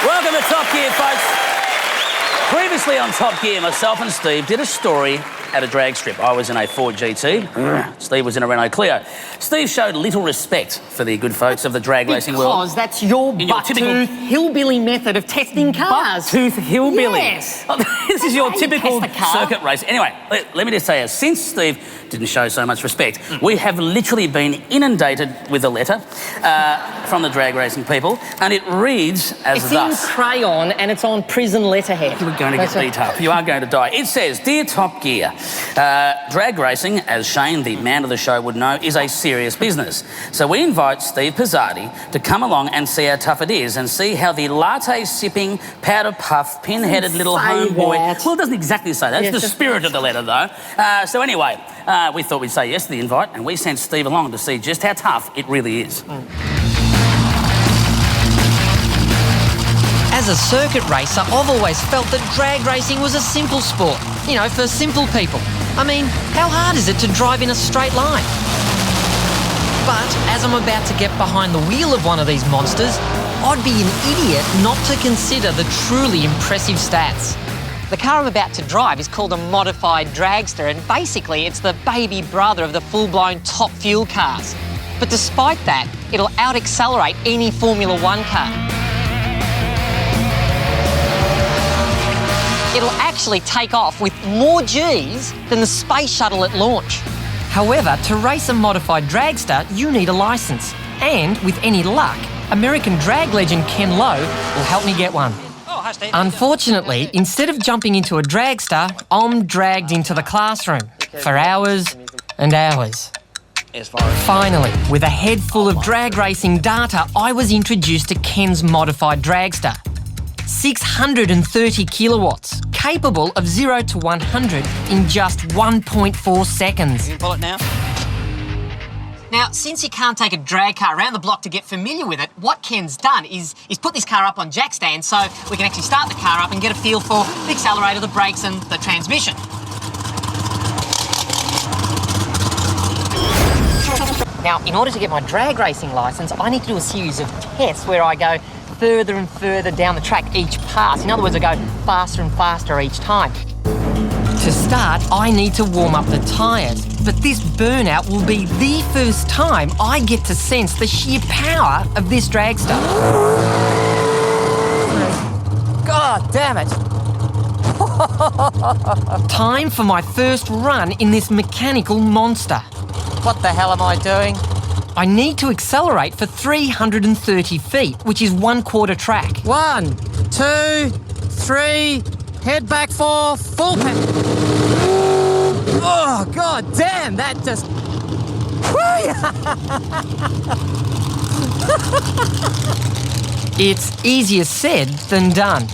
Welcome to Top Gear, folks. Previously on Top Gear, myself and Steve did a story at a drag strip. I was in a Ford GT. Steve was in a Renault Clio. Steve showed little respect for the good folks of the drag racing world. Because that's your butt-tooth hillbilly method of testing cars. Butt-tooth hillbilly? Yes. This is your typical test a car. circuit race. Anyway, let me just say, since Steve didn't show so much respect, we have literally been inundated with a letter from the drag racing people, and it reads as thus. It's in crayon and it's on prison letterhead. You are going to get beat up. You are going to die. It says, Dear Top Gear, drag racing, as Shane, the man of the show, would know, is a serious business. So we invite Steve Pizzardi to come along and see how tough it is and see how the latte-sipping, powder-puff, pin-headed little homeboy... that. Well, it doesn't exactly say that. Yes, It's the spirit of the letter, though. So anyway, we thought we'd say yes to the invite, and we sent Steve along to see just how tough it really is. As a circuit racer, I've always felt that drag racing was a simple sport, you know, for simple people. I mean, how hard is it to drive in a straight line? But as I'm about to get behind the wheel of one of these monsters, I'd be an idiot not to consider the truly impressive stats. The car I'm about to drive is called a modified dragster, and basically it's the baby brother of the full-blown top fuel cars. But despite that, it'll out-accelerate any Formula One car. It'll actually take off with more G's than the space shuttle at launch. However, to race a modified dragster, you need a licence. And with any luck, American drag legend Ken Lowe will help me get one. Unfortunately, instead of jumping into a dragster, I'm dragged into the classroom for hours and hours. Finally, with a head full of drag racing data, I was introduced to Ken's modified dragster. 630 kilowatts, capable of 0 to 100 in just 1.4 seconds. You can pull it now. Now, since you can't take a drag car around the block to get familiar with it, what Ken's done is put this car up on jack stands so we can actually start the car up and get a feel for the accelerator, the brakes and the transmission. Now, in order to get my drag racing licence, I need to do a series of tests where I go further and further down the track each pass. In other words, I go faster and faster each time. To start, I need to warm up the tyres, but this burnout will be the first time I get to sense the sheer power of this dragster. God damn it! Time for my first run in this mechanical monster. What the hell am I doing? I need to accelerate for 330 feet, which is 1/4 track. 1, 2, 3, head back 4, full power. Oh, god damn, that just... It's easier said than done.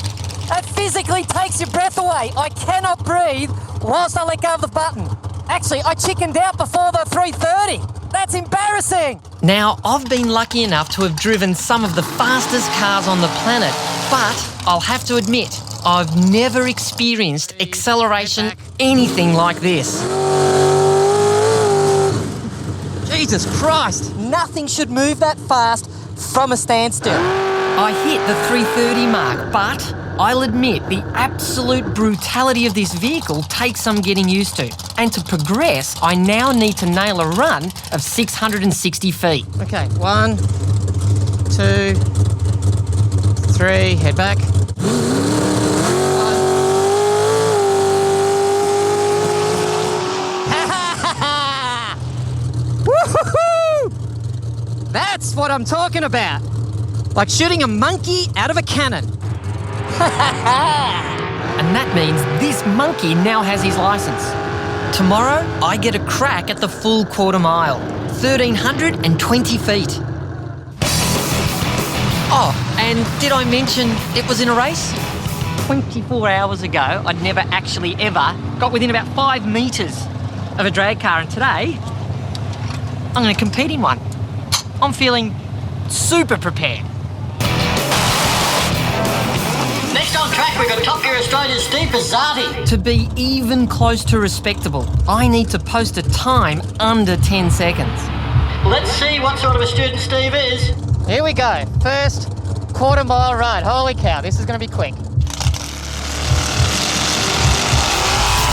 That physically takes your breath away. I cannot breathe whilst I let go of the button. Actually, I chickened out before the 330. That's embarrassing! Now, I've been lucky enough to have driven some of the fastest cars on the planet, but I'll have to admit, I've never experienced acceleration anything like this. Jesus Christ! Nothing should move that fast from a standstill. I hit the 330 mark, but I'll admit the absolute brutality of this vehicle takes some getting used to. And to progress, I now need to nail a run of 660 feet. Okay, 1, 2, 3, head back. Woohoo! That's what I'm talking about. Like shooting a monkey out of a cannon. And that means this monkey now has his licence. Tomorrow, I get a crack at the full 1/4 mile, 1,320 feet. Oh, and did I mention it was in a race? 24 hours ago, I'd never actually ever got within about 5 metres of a drag car, and today, I'm going to compete in one. I'm feeling super prepared. Next on track, we've got Top Gear Australia's Steve Pizzardi. To be even close to respectable, I need to post a time under 10 seconds. Let's see what sort of a student Steve is. Here we go. First quarter-mile run. Holy cow, this is going to be quick.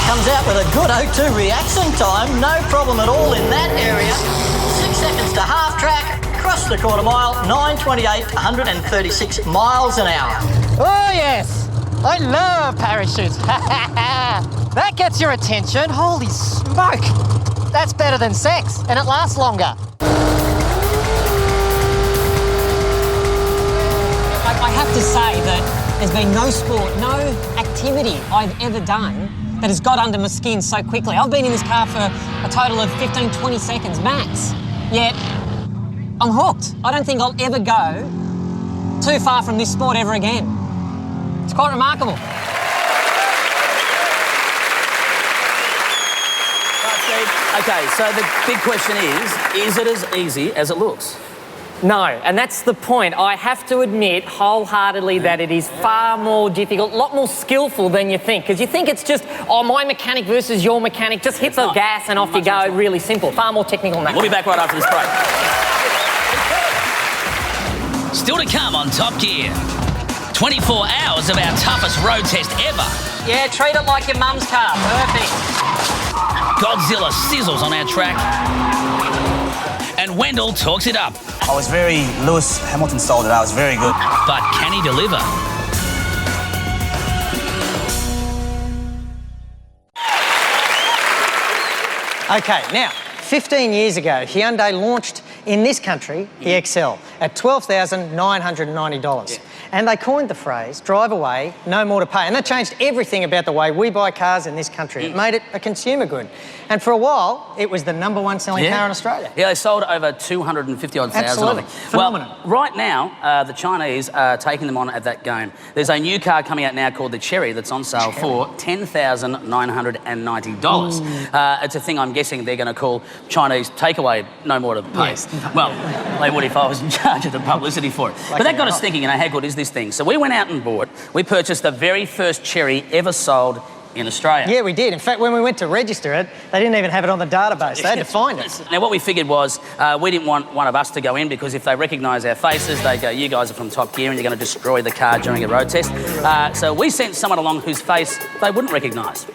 Comes out with a good O2 reaction time, no problem at all in that area. 6 seconds to half track, across the quarter mile, 9:28, 136 miles an hour. Oh, yes. I love parachutes. That gets your attention. Holy smoke. That's better than sex, and it lasts longer. I have to say that there's been no sport, no activity I've ever done that has got under my skin so quickly. I've been in this car for a total of 15, 20 seconds max, yet I'm hooked. I don't think I'll ever go too far from this sport ever again. It's quite remarkable. Okay, so the big question is it as easy as it looks? No, and that's the point. I have to admit wholeheartedly that it is far more difficult, a lot more skillful than you think. Because you think it's just, oh, my mechanic versus your mechanic, just hit the gas and off you go, really simple. Far more technical than that. We'll be back right after this break. Still to come on Top Gear. 24 hours of our toughest road test ever. Yeah, treat it like your mum's car. Perfect. Godzilla sizzles on our track. And Wendell talks it up. I was very Lewis Hamilton style today. I was very good. But can he deliver? Okay, now, 15 years ago, Hyundai launched in this country the XL at $12,990. Yeah. And they coined the phrase, drive away, no more to pay. And that changed everything about the way we buy cars in this country. It made it a consumer good. And for a while, it was the #1 selling car in Australia. Yeah, they sold over 250-odd thousand. Absolutely. Phenomenal. Well, right now, the Chinese are taking them on at that game. There's a new car coming out now called the Cherry that's on sale for $10,990. It's a thing I'm guessing they're going to call Chinese takeaway, no more to pay. Yes. Well, they would if I was in charge of the publicity for it. But that got us thinking, how good is this thing? So we went out and we purchased the very first Cherry ever sold in Australia. Yeah, we did. In fact, when we went to register it, they didn't even have it on the database. They had to find it. Now, what we figured was we didn't want one of us to go in because if they recognise our faces, they go, you guys are from Top Gear and you're going to destroy the car during a road test. So we sent someone along whose face they wouldn't recognise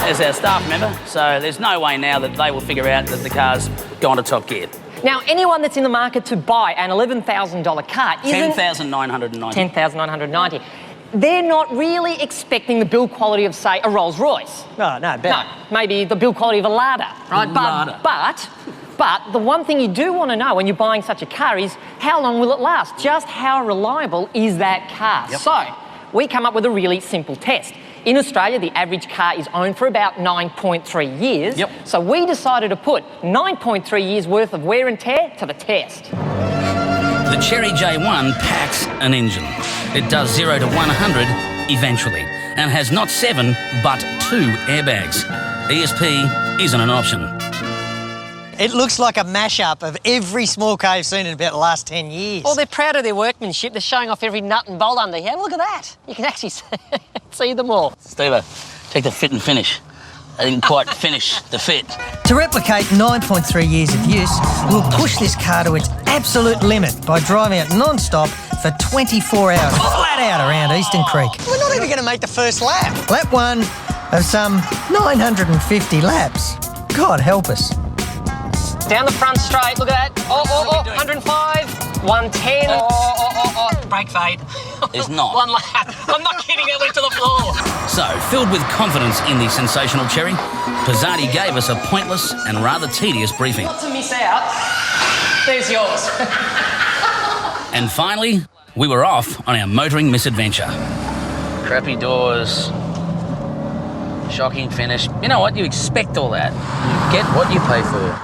as our staff member. So there's no way now that they will figure out that the car's gone to Top Gear. Now, anyone that's in the market to buy an $11,000 car isn't... $10,990. $10,990. They're not really expecting the build quality of, say, a Rolls-Royce. No, better. No, maybe the build quality of a Lada, right? But the one thing you do want to know when you're buying such a car is how long will it last? Just how reliable is that car? Yep. So we come up with a really simple test. In Australia, the average car is owned for about 9.3 years. Yep. So we decided to put 9.3 years worth of wear and tear to the test. The Cherry J1 packs an engine. It does 0 to 100 eventually and has not 7 but 2 airbags. ESP isn't an option. It looks like a mashup of every small car you've seen in about the last 10 years. Well, they're proud of their workmanship. They're showing off every nut and bolt under here. Look at that. You can actually see them all. Steve-o, check the fit and finish. I didn't quite finish the fit. To replicate 9.3 years of use, we'll push this car to its absolute limit by driving it non-stop for 24 hours, flat out around Eastern Creek. We're not even going to make the first lap. Lap 1 of some 950 laps. God help us. Down the front straight, look at that. 105, 110. Brake fade. It's not. One lap. I'm not kidding, it went to the floor. So, filled with confidence in the sensational Cherry, Pizzati gave us a pointless and rather tedious briefing. Not to miss out, there's yours. And finally, we were off on our motoring misadventure. Crappy doors, shocking finish. You know what? You expect all that. You get what you pay for.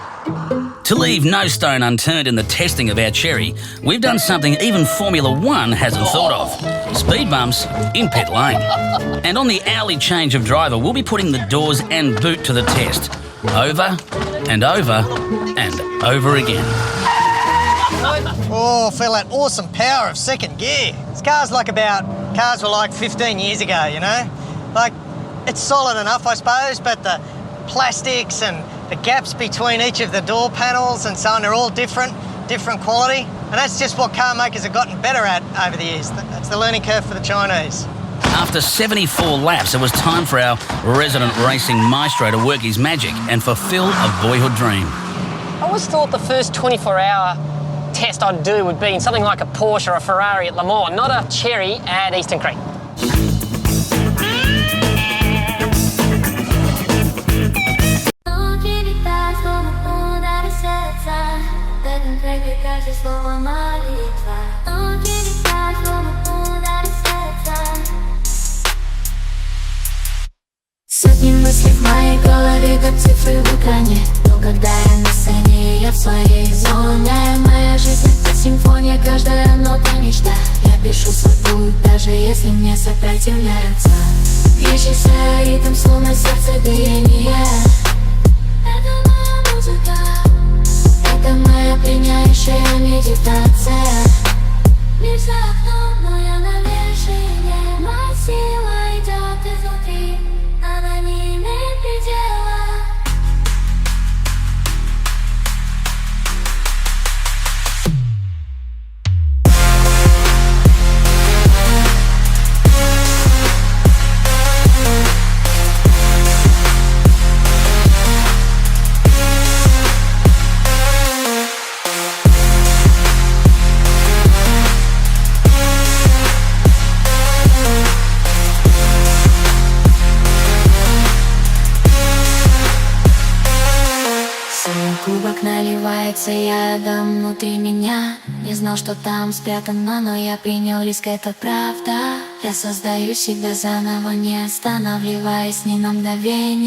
To leave no stone unturned in the testing of our Cherry, we've done something even Formula One hasn't thought of. Speed bumps in pit lane. And on the hourly change of driver, we'll be putting the doors and boot to the test. Over and over and over again. Oh, feel that awesome power of second gear. Cars were like 15 years ago, you know? Like, it's solid enough, I suppose, but the plastics and the gaps between each of the door panels and so on, they're all different quality. And that's just what car makers have gotten better at over the years. That's the learning curve for the Chinese. After 74 laps, it was time for our resident racing maestro to work his magic and fulfil a boyhood dream. I always thought the first 24-hour test I'd do would be in something like a Porsche or a Ferrari at Le Mans, not a Cherry at Eastern Creek. Сотни мыслей в моей голове, как цифры в экране. Но когда я на сцене, я в своей зоне. Моя жизнь — это симфония, каждая нота мечта. Я пишу свой путь, даже если мне сопротивляются. Бьющийся ритм, словно сердцебиение. Это моя музыка, это моя пленяющая медитация. Мир за окном, но я на вершине. Моя сила идет изнутри, она не имеет предела. Кубок наливается ядом внутри меня. Не знал, что там спрятано, но я принял риск, это правда. Я создаю себя заново, не останавливаясь ни на мгновение.